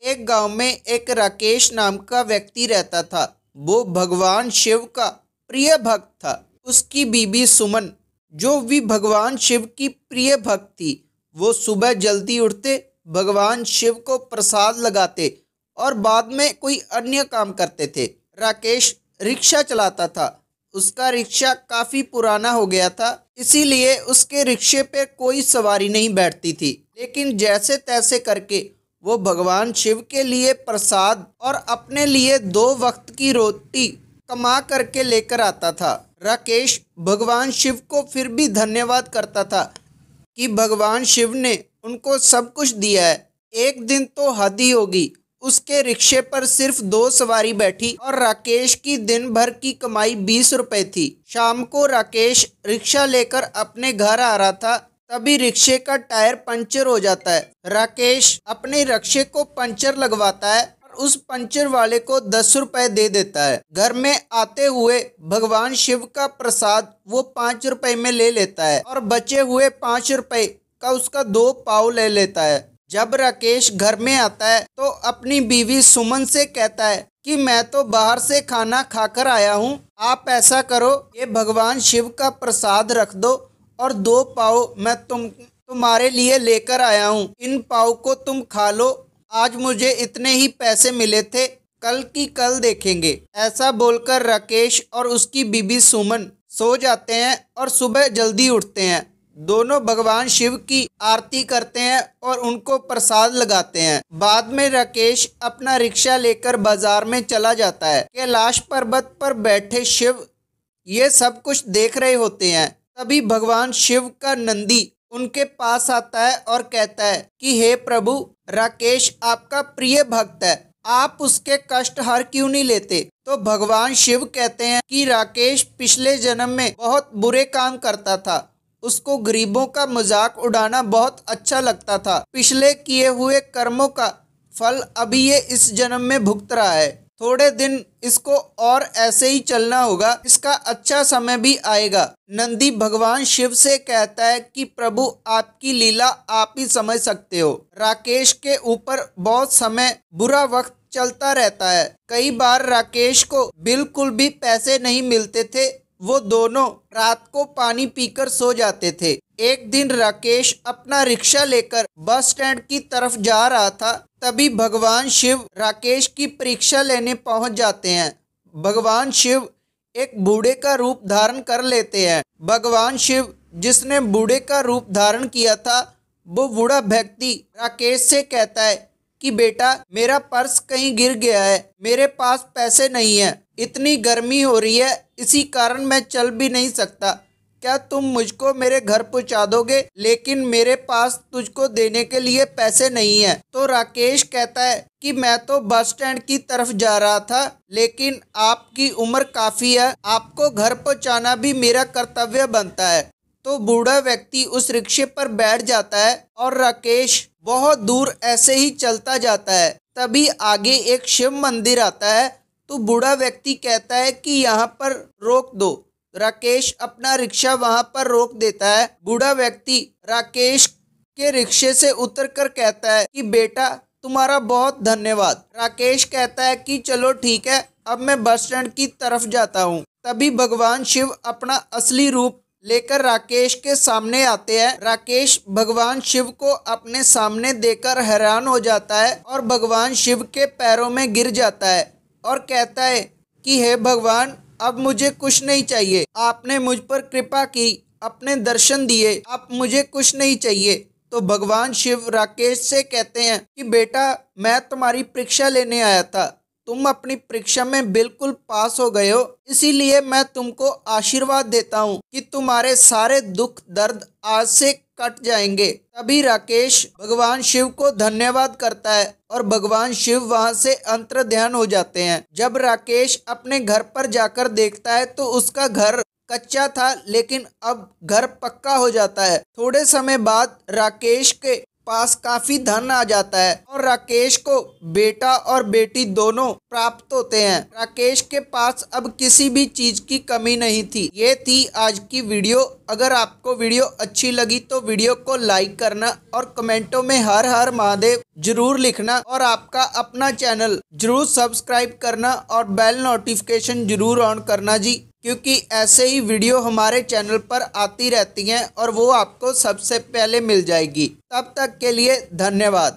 एक गांव में एक राकेश नाम का व्यक्ति रहता था। वो भगवान शिव का प्रिय भक्त था। उसकी बीबी सुमन, जो भी भगवान शिव की प्रिय भक्त थी, वो सुबह जल्दी उठते, भगवान शिव को प्रसाद लगाते और बाद में कोई अन्य काम करते थे। राकेश रिक्शा चलाता था। उसका रिक्शा काफी पुराना हो गया था, इसीलिए उसके रिक्शे पे कोई सवारी नहीं बैठती थी। लेकिन जैसे तैसे करके वो भगवान शिव के लिए प्रसाद और अपने लिए 2 वक्त की रोटी कमा करके लेकर आता था। राकेश भगवान शिव को फिर भी धन्यवाद करता था कि भगवान शिव ने उनको सब कुछ दिया है। एक दिन तो हद ही होगी, उसके रिक्शे पर सिर्फ 2 सवारी बैठी और राकेश की दिन भर की कमाई 20 रुपए थी। शाम को राकेश रिक्शा लेकर अपने घर आ रहा था, तभी रिक्शे का टायर पंचर हो जाता है। राकेश अपने रिक्शे को पंचर लगवाता है और उस पंचर वाले को 10 रुपए दे देता है। घर में आते हुए भगवान शिव का प्रसाद वो 5 रुपए में ले लेता है और बचे हुए 5 रुपए का उसका 2 पाव ले लेता है। जब राकेश घर में आता है तो अपनी बीवी सुमन से कहता है कि मैं तो बाहर से खाना खाकर आया हूँ, आप ऐसा करो, ये भगवान शिव का प्रसाद रख दो और 2 पाव मैं तुम्हारे लिए लेकर आया हूँ, इन पाव को तुम खा लो। आज मुझे इतने ही पैसे मिले थे, कल की कल देखेंगे। ऐसा बोलकर राकेश और उसकी बीबी सुमन सो जाते हैं और सुबह जल्दी उठते हैं। दोनों भगवान शिव की आरती करते हैं और उनको प्रसाद लगाते हैं। बाद में राकेश अपना रिक्शा लेकर बाजार में चला जाता है। कैलाश पर्वत पर बैठे शिव ये सब कुछ देख रहे होते हैं। तभी भगवान शिव का नंदी उनके पास आता है और कहता है कि हे प्रभु, राकेश आपका प्रिय भक्त है, आप उसके कष्ट हर क्यों नहीं लेते। तो भगवान शिव कहते हैं कि राकेश पिछले जन्म में बहुत बुरे काम करता था, उसको गरीबों का मजाक उड़ाना बहुत अच्छा लगता था। पिछले किए हुए कर्मों का फल अभी ये इस जन्म में भुगत रहा है। थोड़े दिन इसको और ऐसे ही चलना होगा, इसका अच्छा समय भी आएगा। नंदी भगवान शिव से कहता है कि प्रभु आपकी लीला आप ही समझ सकते हो। राकेश के ऊपर बहुत समय बुरा वक्त चलता रहता है। कई बार राकेश को बिल्कुल भी पैसे नहीं मिलते थे। वो दोनों रात को पानी पीकर सो जाते थे। एक दिन राकेश अपना रिक्शा लेकर बस स्टैंड की तरफ जा रहा था, तभी भगवान शिव राकेश की परीक्षा लेने पहुंच जाते हैं। भगवान शिव एक बूढ़े का रूप धारण कर लेते हैं। भगवान शिव जिसने बूढ़े का रूप धारण किया था, वो बूढ़ा व्यक्ति राकेश से कहता है कि बेटा, मेरा पर्स कहीं गिर गया है, मेरे पास पैसे नहीं है, इतनी गर्मी हो रही है, इसी कारण मैं चल भी नहीं सकता, क्या तुम मुझको मेरे घर पहुंचा दोगे? लेकिन मेरे पास तुझको देने के लिए पैसे नहीं है। तो राकेश कहता है कि मैं तो बस स्टैंड की तरफ जा रहा था, लेकिन आपकी उम्र काफी है, आपको घर पहुंचाना भी मेरा कर्तव्य बनता है। तो बूढ़ा व्यक्ति उस रिक्शे पर बैठ जाता है और राकेश बहुत दूर ऐसे ही चलता जाता है। तभी आगे एक शिव मंदिर आता है। तो बूढ़ा व्यक्ति कहता है कि यहाँ पर रोक दो। राकेश अपना रिक्शा वहाँ पर रोक देता है। बूढ़ा व्यक्ति राकेश के रिक्शे से उतरकर कहता है कि बेटा, तुम्हारा बहुत धन्यवाद। राकेश कहता है कि चलो ठीक है, अब मैं बस स्टैंड की तरफ जाता हूँ। तभी भगवान शिव अपना असली रूप लेकर राकेश के सामने आते हैं। राकेश भगवान शिव को अपने सामने देखकर हैरान हो जाता है और भगवान शिव के पैरों में गिर जाता है और कहता है कि हे भगवान, अब मुझे कुछ नहीं चाहिए, आपने मुझ पर कृपा की, अपने दर्शन दिए, अब मुझे कुछ नहीं चाहिए। तो भगवान शिव राकेश से कहते हैं कि बेटा, मैं तुम्हारी परीक्षा लेने आया था, तुम अपनी परीक्षा में बिल्कुल पास हो गए हो, इसीलिए मैं तुमको आशीर्वाद देता हूँ कि तुम्हारे सारे दुख दर्द आज से कट जाएंगे। तभी राकेश भगवान शिव को धन्यवाद करता है और भगवान शिव वहाँ से अंतर ध्यान हो जाते हैं। जब राकेश अपने घर पर जाकर देखता है तो उसका घर कच्चा था, लेकिन अब घर पक्का हो जाता है। थोड़े समय बाद राकेश के पास काफी धन आ जाता है और राकेश को बेटा और बेटी दोनों प्राप्त होते हैं। राकेश के पास अब किसी भी चीज की कमी नहीं थी। ये थी आज की वीडियो। अगर आपको वीडियो अच्छी लगी तो वीडियो को लाइक करना और कमेंटों में हर हर महादेव जरूर लिखना और आपका अपना चैनल जरूर सब्सक्राइब करना और बेल नोटिफिकेशन जरूर ऑन करना जी, क्योंकि ऐसे ही वीडियो हमारे चैनल पर आती रहती हैं और वो आपको सबसे पहले मिल जाएगी। तब तक के लिए धन्यवाद।